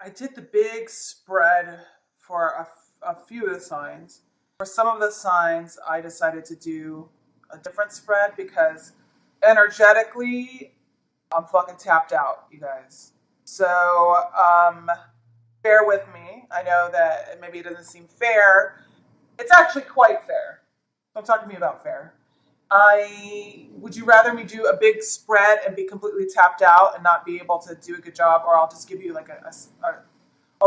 I did the big spread for a few of the signs. For some of the signs, I decided to do a different spread because energetically, I'm fucking tapped out, you guys. So, bear with me. I know that maybe it doesn't seem fair. It's actually quite fair. Don't talk to me about fair. Would you rather me do a big spread and be completely tapped out and not be able to do a good job, or I'll just give you like a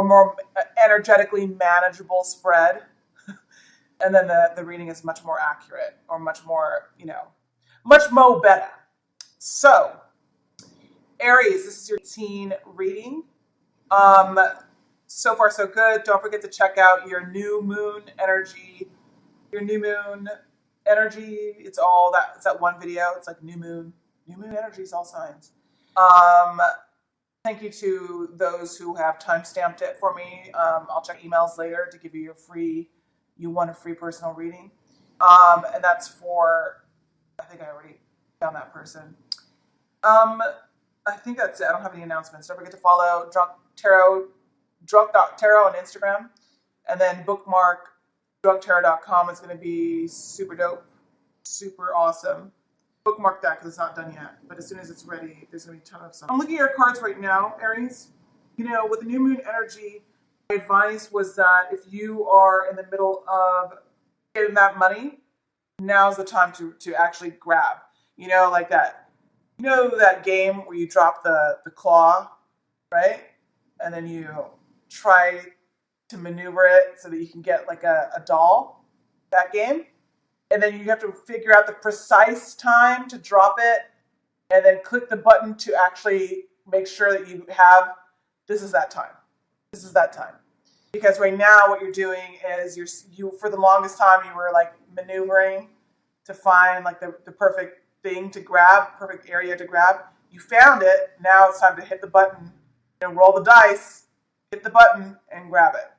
more energetically manageable spread, and then the reading is much more accurate or much more, much more better. So, Aries, this is your teen reading. Um, so far so good. Don't forget to check out your new moon energy. Your new moon energy. It's all that. It's that one video. It's like new moon energies, all signs. Um, Thank you to those who have time stamped it for me. I'll check emails later to give you you want a free personal reading. And that's for, I think I already found that person. I think that's it. I don't have any announcements. Don't forget to follow drunk.tarot on Instagram. And then bookmark drunktarot.com. It's going to be super dope, super awesome. Bookmark that because it's not done yet. But as soon as it's ready, there's going to be a ton of stuff. I'm looking at your cards right now, Aries. With the new moon energy, my advice was that if you are in the middle of getting that money, now's the time to actually grab. Like that. That game where you drop the claw, right? And then you try to maneuver it so that you can get like a doll, that game. And then you have to figure out the precise time to drop it and then click the button to actually make sure that this is that time. This is that time. Because right now what you're doing is you for the longest time you were like maneuvering to find like the perfect thing to grab, perfect area to grab. You found it. Now it's time to hit the button and roll the dice, hit the button and grab it.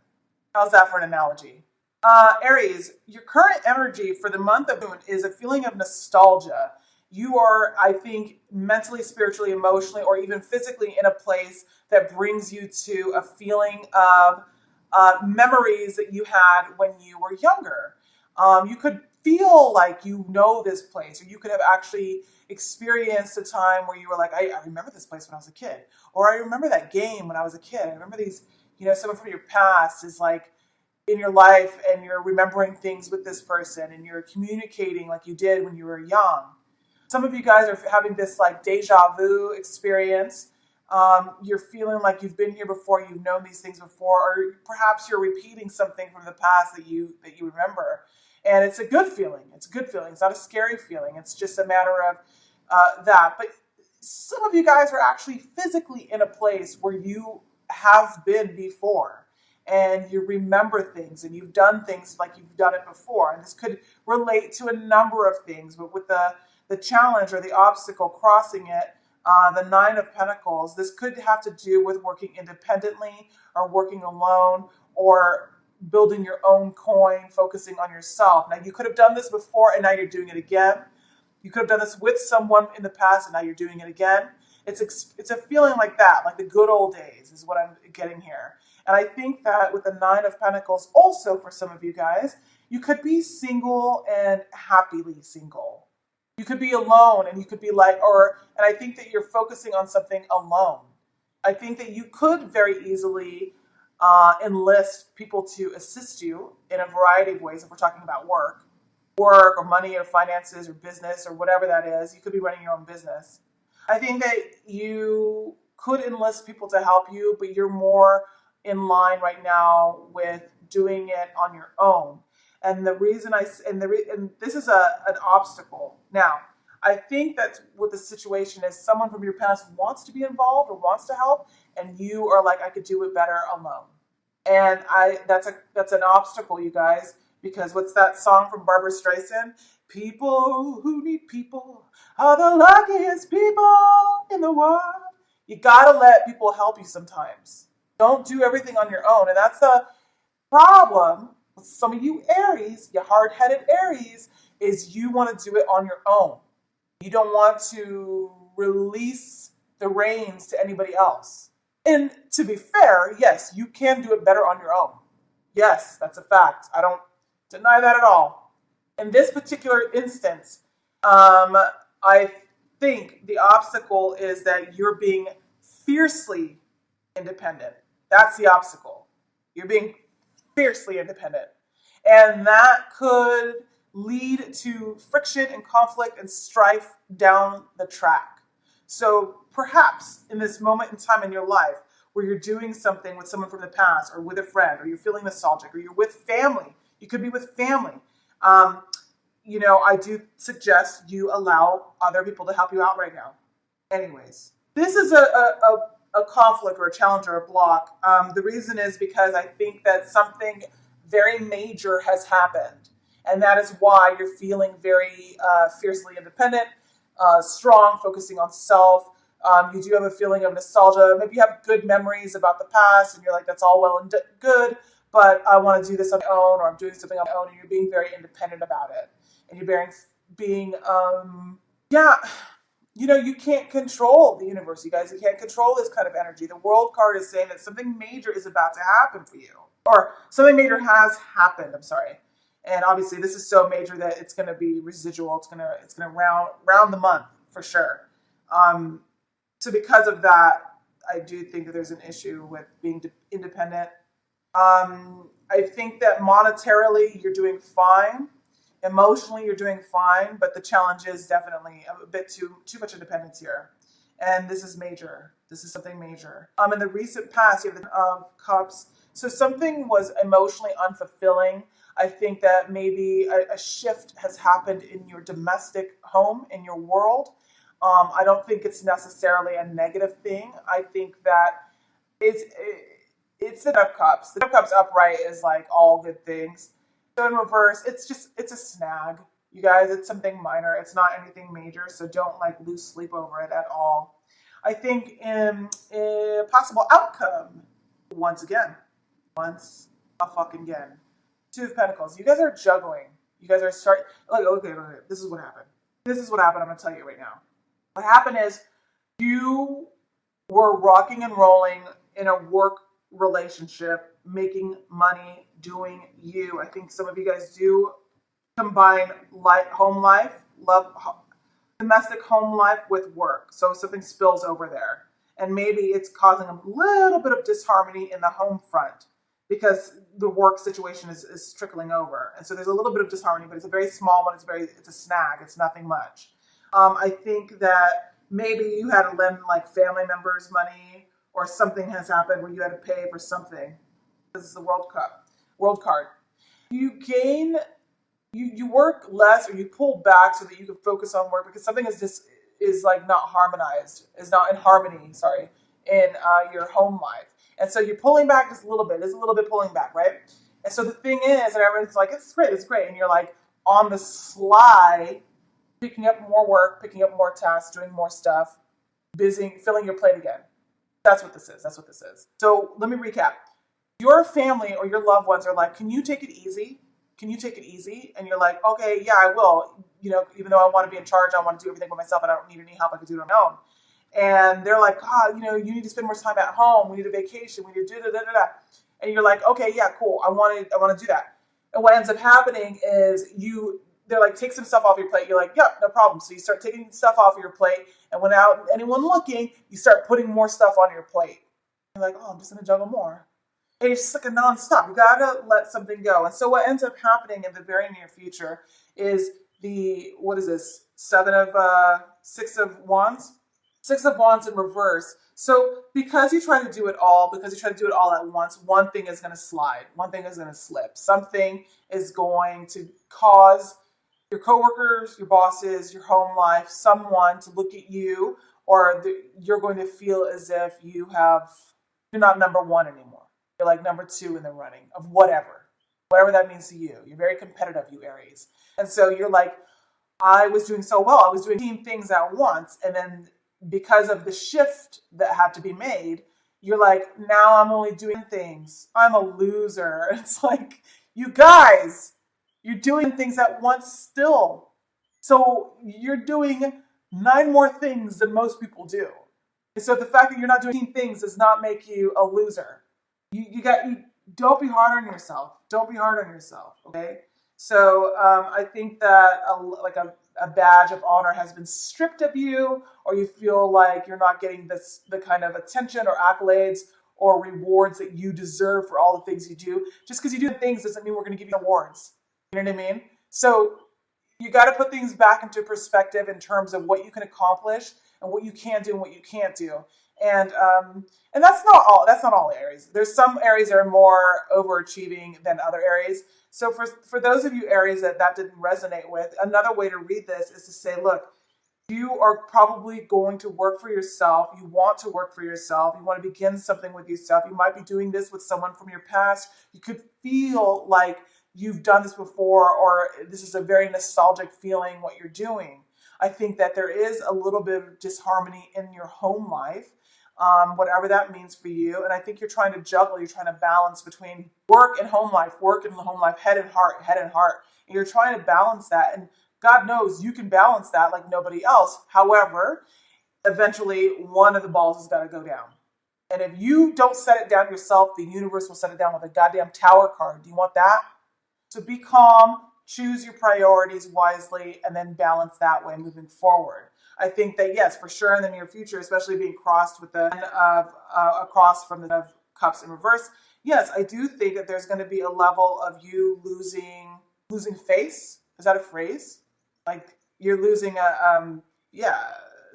How's that for an analogy? Aries, your current energy for the month of Moon is a feeling of nostalgia. You are, I think, mentally, spiritually, emotionally, or even physically in a place that brings you to a feeling of memories that you had when you were younger. You could feel like you know this place, or you could have actually experienced a time where you were like, I remember this place when I was a kid, or I remember that game when I was a kid. I remember these, someone from your past is like in your life and you're remembering things with this person and you're communicating like you did when you were young. Some of you guys are having this like deja vu experience. You're feeling like you've been here before, you've known these things before, or perhaps you're repeating something from the past that you remember. And it's a good feeling. It's a good feeling. It's not a scary feeling. It's just a matter of that. But some of you guys are actually physically in a place where you have been before. And you remember things and you've done things like you've done it before. And this could relate to a number of things, but with the challenge or the obstacle crossing it, the Nine of Pentacles, this could have to do with working independently or working alone or building your own coin, focusing on yourself. Now, you could have done this before and now you're doing it again. You could have done this with someone in the past and now you're doing it again. It's a feeling like that, like the good old days is what I'm getting here. And I think that with the Nine of Pentacles, also for some of you guys, you could be single and happily single. You could be alone and you could be like, and I think that you're focusing on something alone. I think that you could very easily enlist people to assist you in a variety of ways if we're talking about work or money or finances or business or whatever that is. You could be running your own business. I think that you could enlist people to help you, but you're more in line right now with doing it on your own. And the reason and this is an obstacle. Now, I think that's what the situation is. Someone from your past wants to be involved or wants to help, and you are like, I could do it better alone. And that's an obstacle, you guys, because what's that song from Barbara Streisand? People who need people are the luckiest people in the world. You gotta let people help you sometimes. Don't do everything on your own. And that's the problem with some of you Aries, you hard-headed Aries, is you want to do it on your own. You don't want to release the reins to anybody else. And to be fair, yes, you can do it better on your own. Yes, that's a fact. I don't deny that at all. In this particular instance, I think the obstacle is that you're being fiercely independent. That's the obstacle. You're being fiercely independent. And that could lead to friction and conflict and strife down the track. So perhaps in this moment in time in your life where you're doing something with someone from the past or with a friend, or you're feeling nostalgic, or you're with family, you could be with family. I do suggest you allow other people to help you out right now. Anyways, this is a conflict or a challenge or a block. The reason is because I think that something very major has happened. And that is why you're feeling very fiercely independent, strong, focusing on self. You do have a feeling of nostalgia. Maybe you have good memories about the past and you're like, that's all well and good, but I want to do this on my own, or I'm doing something on my own, and you're being very independent about it. And you're you can't control the universe, you guys. You can't control this kind of energy. The World card is saying that something major is about to happen for you. Or something major has happened, I'm sorry. And obviously this is so major that it's going to be residual. It's going to round the month for sure. So because of that, I do think that there's an issue with being independent. I think that monetarily you're doing fine. Emotionally, you're doing fine, but the challenge is definitely a bit too much independence here. And this is major. This is something major. In the recent past, you have the of Cups. So something was emotionally unfulfilling. I think that maybe a shift has happened in your domestic home, in your world. I don't think it's necessarily a negative thing. I think that it's the Ten of Cups. The Ten of Cups upright is like all good things. So in reverse, it's a snag. You guys, it's something minor. It's not anything major, so don't lose sleep over it at all. I think in a possible outcome, once a fucking again. Two of Pentacles. You guys are juggling. You guys are starting. Okay. This is what happened. I'm going to tell you right now. What happened is you were rocking and rolling in a work relationship, making money, doing you. I think some of you guys do combine home life, domestic home life with work. So something spills over there. And maybe it's causing a little bit of disharmony in the home front because the work situation is trickling over. And so there's a little bit of disharmony, but it's a very small one. It's a snag. It's nothing much. I think that maybe you had to lend family members money, or something has happened where you had to pay for something. This is the World card. You gain, you work less, or you pull back so that you can focus on work because something is not harmonized, is not in harmony, in your home life. And so you're pulling back just a little bit. There's a little bit pulling back, right? And so the thing is, and everyone's like, it's great. And you're on the sly, picking up more work, picking up more tasks, doing more stuff, busy, filling your plate again. That's what this is. So let me recap. Your family or your loved ones are like, can you take it easy? And you're like, okay, yeah, I will. Even though I want to be in charge, I want to do everything by myself, and I don't need any help. I can do it on my own. And they're like, you need to spend more time at home. We need a vacation. We need to do da. And you're like, okay, yeah, cool. I want to do that. And what ends up happening is they're like, take some stuff off your plate. You're like, yep, no problem. So you start taking stuff off your plate, and without anyone looking, you start putting more stuff on your plate. You're like, I'm just going to juggle more. And it's just a nonstop. You got to let something go. And so what ends up happening in the very near future is what is this? Six of Wands? Six of Wands in reverse. So because you try to do it all at once, one thing is going to slide. One thing is going to slip. Something is going to cause your coworkers, your bosses, your home life, someone to look at you, or you're going to feel as if you're not number one anymore. You're like number two in the running of whatever that means to you. You're very competitive, you Aries. And so you're like, I was doing so well. I was doing 15 things at once. And then because of the shift that had to be made, you're like, now I'm only doing things. I'm a loser. It's like, you guys, you're doing things at once still. So you're doing 9 more things than most people do. So the fact that you're not doing things does not make you a loser. You don't be hard on yourself. Don't be hard on yourself. Okay. So I think that a badge of honor has been stripped of you, or you feel like you're not getting the kind of attention or accolades or rewards that you deserve for all the things you do. Just because you do things doesn't mean we're going to give you awards. You know what I mean? So you got to put things back into perspective in terms of what you can accomplish and what you can do and what you can't do. And that's not all. That's not all Aries. There's some Aries that are more overachieving than other Aries. So for those of you Aries that didn't resonate with, another way to read this is to say, look, you are probably going to work for yourself. You want to work for yourself. You want to begin something with yourself. You might be doing this with someone from your past. You could feel like you've done this before, or this is a very nostalgic feeling what you're doing. I think that there is a little bit of disharmony in your home life, whatever that means for you. And I think you're trying to juggle, you're trying to balance between work and home life, head and heart. And you're trying to balance that. And God knows you can balance that like nobody else. However, eventually one of the balls has got to go down. And if you don't set it down yourself, the universe will set it down with a goddamn tower card. Do you want that? So be calm, choose your priorities wisely, and then balance that way moving forward. I think that, yes, for sure in the near future, especially being crossed with the across from the cups in reverse, yes, I do think that there's going to be a level of you losing face. Is that a phrase? Like you're losing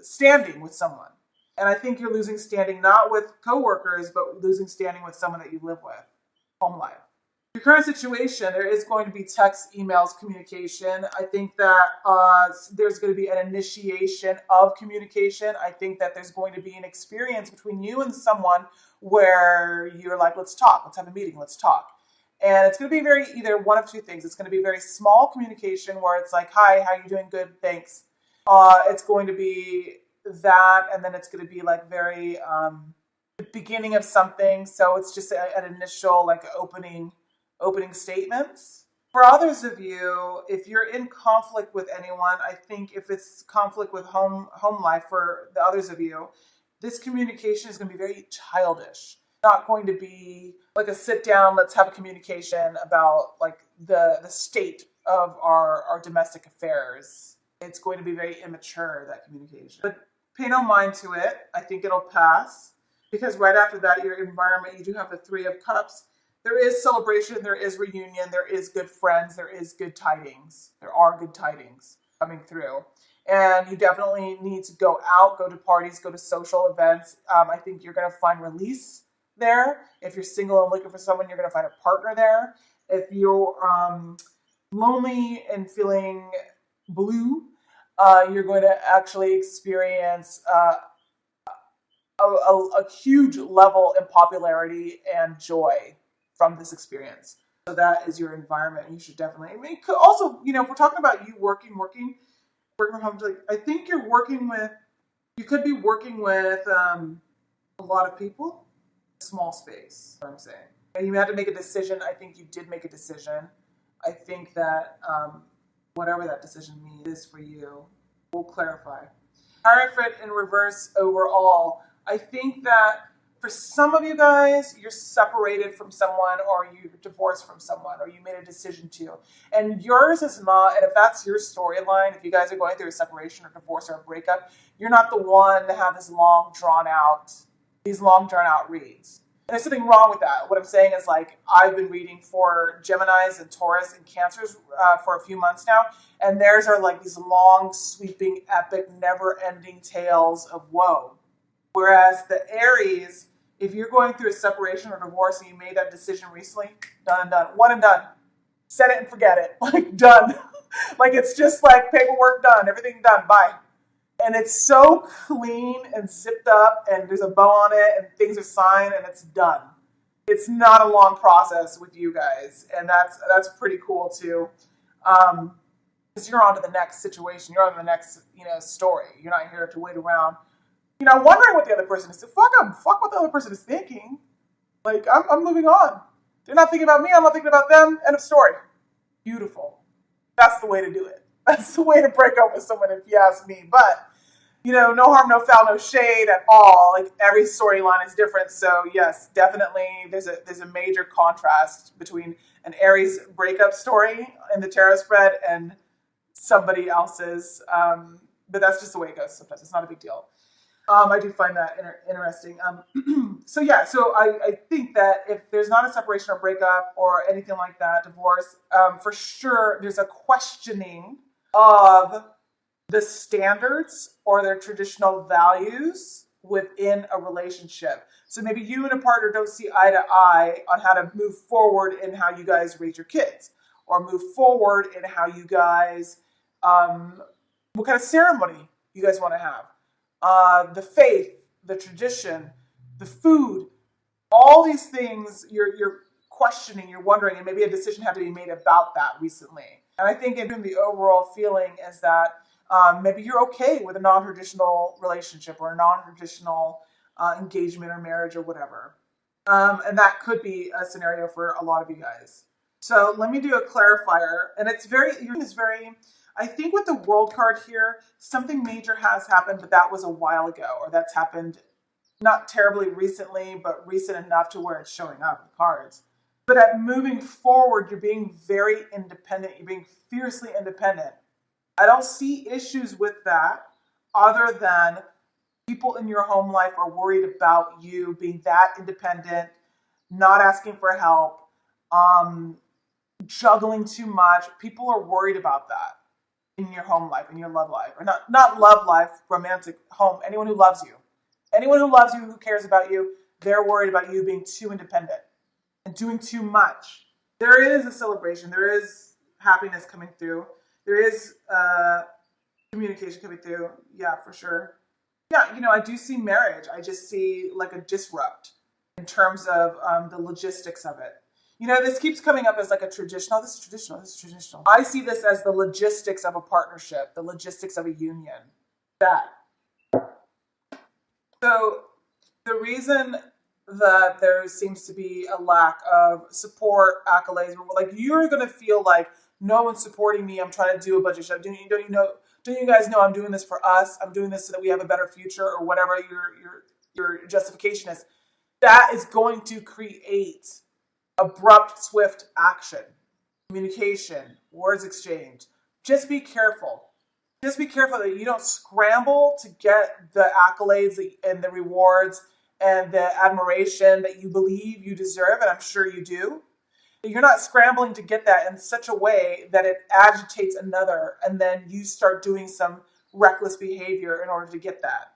standing with someone. And I think you're losing standing not with coworkers, but losing standing with someone that you live with, home life. Your current situation, there is going to be text, emails, communication. I think that there's going to be an initiation of communication. I think that there's going to be an experience between you and someone where you're like, let's talk, let's have a meeting, let's talk. And it's going to be either one of two things. It's going to be very small communication where it's like, hi, how you doing? Good, thanks. It's going to be that, and then it's going to be like very the beginning of something. So it's just an initial like opening statements. For others of you, if you're in conflict with anyone, I think if it's conflict with home life for the others of you, this communication is going to be very childish. Not going to be like a sit down, let's have a communication about like the state of our domestic affairs. It's going to be very immature, that communication. But pay no mind to it. I think it'll pass, because right after that, your environment, you do have the Three of Cups. There is celebration, there is reunion, there is good friends, there is good tidings. There are good tidings coming through. And you definitely need to go out, go to parties, go to social events. I think you're going to find release there. If you're single and looking for someone, you're going to find a partner there. If you're lonely and feeling blue, you're going to actually experience a huge level in popularity and joy from this experience. So that is your environment. You should definitely, I mean, also, if we're talking about you working from home, like, I think you could be working with a lot of people, small space, what I'm saying. And you had to make a decision. I think you did make a decision. I think that whatever that decision is for you, we'll clarify. Hierophant in reverse overall. I think that for some of you guys, you're separated from someone, or you're divorced from someone, or you made a decision to. And yours is not, and if that's your storyline, if you guys are going through a separation or divorce or a breakup, you're not the one to have these long drawn out reads. And there's something wrong with that. What I'm saying is, like, I've been reading for Geminis and Taurus and Cancers for a few months now, and theirs are like these long, sweeping, epic, never-ending tales of woe. Whereas the Aries, if you're going through a separation or divorce and you made that decision recently, done and done. One and done. Set it and forget it. Like, done. Like, it's just like paperwork done. Everything done. Bye. And it's so clean and zipped up, and there's a bow on it, and things are signed, and it's done. It's not a long process with you guys, and that's pretty cool too. Because you're on to the next situation. You're on to the next, story. You're not here to wait around. Wondering what the other person is. Fuck them. Fuck what the other person is thinking. Like, I'm moving on. They're not thinking about me. I'm not thinking about them. End of story. Beautiful. That's the way to do it. That's the way to break up with someone, if you ask me. But no harm, no foul, no shade at all. Like every storyline is different. So yes, definitely there's a major contrast between an Aries breakup story in the tarot spread and somebody else's. But that's just the way it goes sometimes. It's not a big deal. I do find that interesting. So yeah, so I think that if there's not a separation or breakup or anything like that, divorce, for sure there's a questioning of the standards or their traditional values within a relationship. So maybe you and a partner don't see eye to eye on how to move forward in how you guys raise your kids, or move forward in how you guys, what kind of ceremony you guys want to have. The faith, the tradition, the food, all these things you're questioning, you're wondering, and maybe a decision had to be made about that recently. And I think the overall feeling is that maybe you're okay with a non-traditional relationship or a non-traditional engagement or marriage or whatever. And that could be a scenario for a lot of you guys. So let me do a clarifier. And it's very, I think with the World card here, something major has happened, but that was a while ago, or that's happened not terribly recently, but recent enough to where it's showing up in the cards. But at moving forward, you're being very independent. You're being fiercely independent. I don't see issues with that other than people in your home life are worried about you being that independent, not asking for help, juggling too much. People are worried about that in your home life, in your love life, or not love life, romantic home, anyone who loves you. Anyone who loves you, who cares about you, they're worried about you being too independent and doing too much. There is a celebration. There is happiness coming through. There is communication coming through. Yeah, for sure. Yeah, I do see marriage. I just see like a disrupt in terms of the logistics of it. This keeps coming up as like a traditional. This is traditional. This is traditional. I see this as the logistics of a partnership, the logistics of a union. That. So the reason that there seems to be a lack of support, accolades, like you're going to feel like no one's supporting me. I'm trying to do a bunch of stuff. Don't you guys know I'm doing this for us? I'm doing this so that we have a better future, or whatever your justification is. That is going to create abrupt, swift action, communication, words exchanged. Just be careful. Just be careful that you don't scramble to get the accolades and the rewards and the admiration that you believe you deserve, and I'm sure you do. You're not scrambling to get that in such a way that it agitates another, and then you start doing some reckless behavior in order to get that.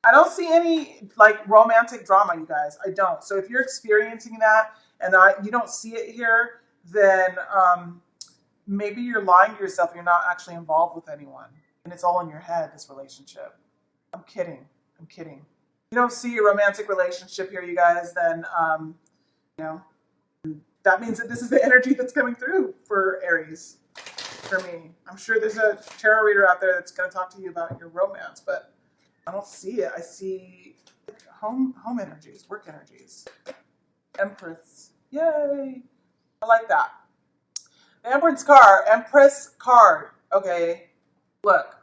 I don't see any like romantic drama, you guys. I don't. So if you're experiencing that and you don't see it here, then maybe you're lying to yourself. You're not actually involved with anyone, and it's all in your head, this relationship. I'm kidding. You don't see a romantic relationship here, you guys, then that means that this is the energy that's coming through for Aries, for me. I'm sure there's a tarot reader out there that's going to talk to you about your romance, but I don't see it. I see home energies, work energies. Empress. Yay. I like that. The Empress card. Okay. Look.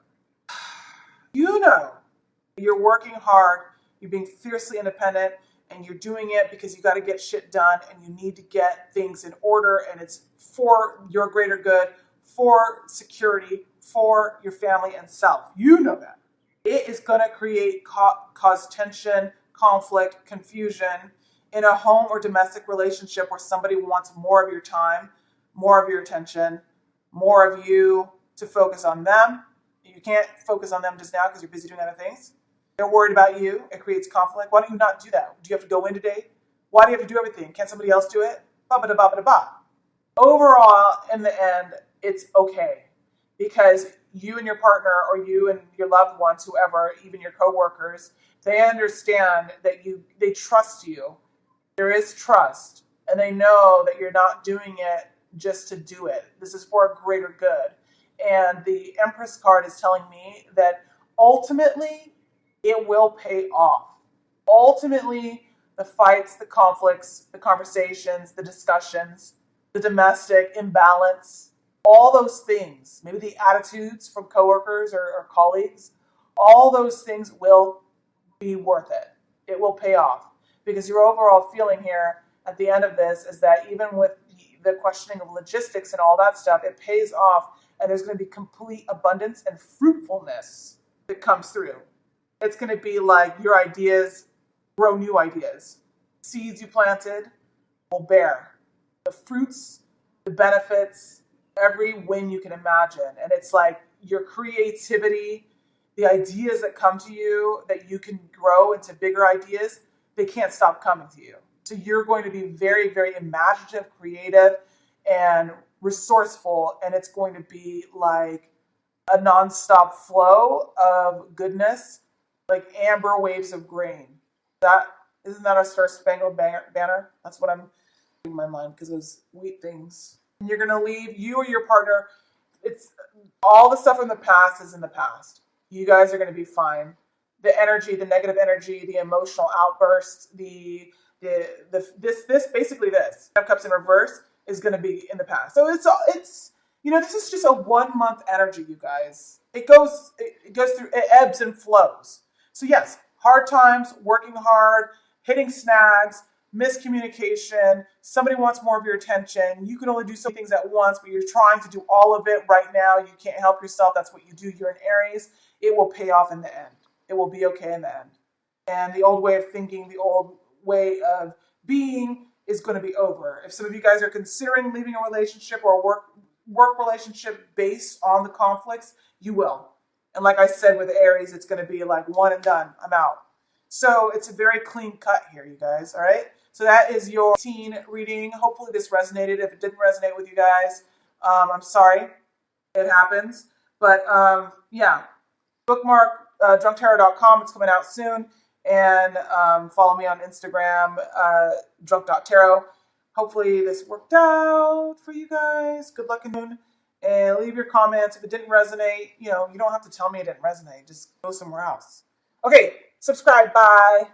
You're working hard. You're being fiercely independent. And you're doing it because you got to get shit done, and you need to get things in order, and it's for your greater good, for security, for your family and self. You know that. It is going to create cause tension, conflict, confusion in a home or domestic relationship where somebody wants more of your time, more of your attention, more of you to focus on them. You can't focus on them just now because you're busy doing other things. They're worried about you. It creates conflict. Why don't you not do that? Do you have to go in today? Why do you have to do everything? Can't somebody else do it? Ba-ba-da-ba-ba-da-ba. Overall, in the end, it's okay. Because you and your partner, or you and your loved ones, whoever, even your coworkers, they understand that they trust you. There is trust. And they know that you're not doing it just to do it. This is for a greater good. And the Empress card is telling me that ultimately, it will pay off. Ultimately, the fights, the conflicts, the conversations, the discussions, the domestic imbalance, all those things, maybe the attitudes from coworkers or colleagues, all those things will be worth it. It will pay off, because your overall feeling here at the end of this is that even with the questioning of logistics and all that stuff, it pays off, and there's going to be complete abundance and fruitfulness that comes through. It's going to be like your ideas grow new ideas. Seeds you planted will bear the fruits, the benefits, every win you can imagine. And it's like your creativity, the ideas that come to you that you can grow into bigger ideas, they can't stop coming to you. So you're going to be very, very imaginative, creative, and resourceful. And it's going to be like a nonstop flow of goodness, like amber waves of grain. Isn't that a Star Spangled Banner? That's what I'm in my mind, because those wheat things. And you're gonna leave, you or your partner. It's all the stuff from the past is in the past. You guys are gonna be fine. The energy, the negative energy, the emotional outbursts, this basically this Five of Cups in reverse is gonna be in the past. So it's this is just a 1 month energy, you guys. It goes through, it ebbs and flows. So yes, hard times, working hard, hitting snags, miscommunication, somebody wants more of your attention. You can only do so many things at once, but you're trying to do all of it right now. You can't help yourself. That's what you do. You're an Aries. It will pay off in the end. It will be okay in the end. And the old way of thinking, the old way of being is going to be over. If some of you guys are considering leaving a relationship or a work relationship based on the conflicts, you will. And like I said with Aries, it's going to be like one and done. I'm out. So it's a very clean cut here, you guys. All right. So that is your teen reading. Hopefully this resonated. If it didn't resonate with you guys, I'm sorry. It happens. But yeah, bookmark drunktarot.com. It's coming out soon. And follow me on Instagram, drunk.tarot. Hopefully this worked out for you guys. Good luck in noon. And leave your comments. If it didn't resonate, you don't have to tell me it didn't resonate. Just go somewhere else. Okay, subscribe. Bye.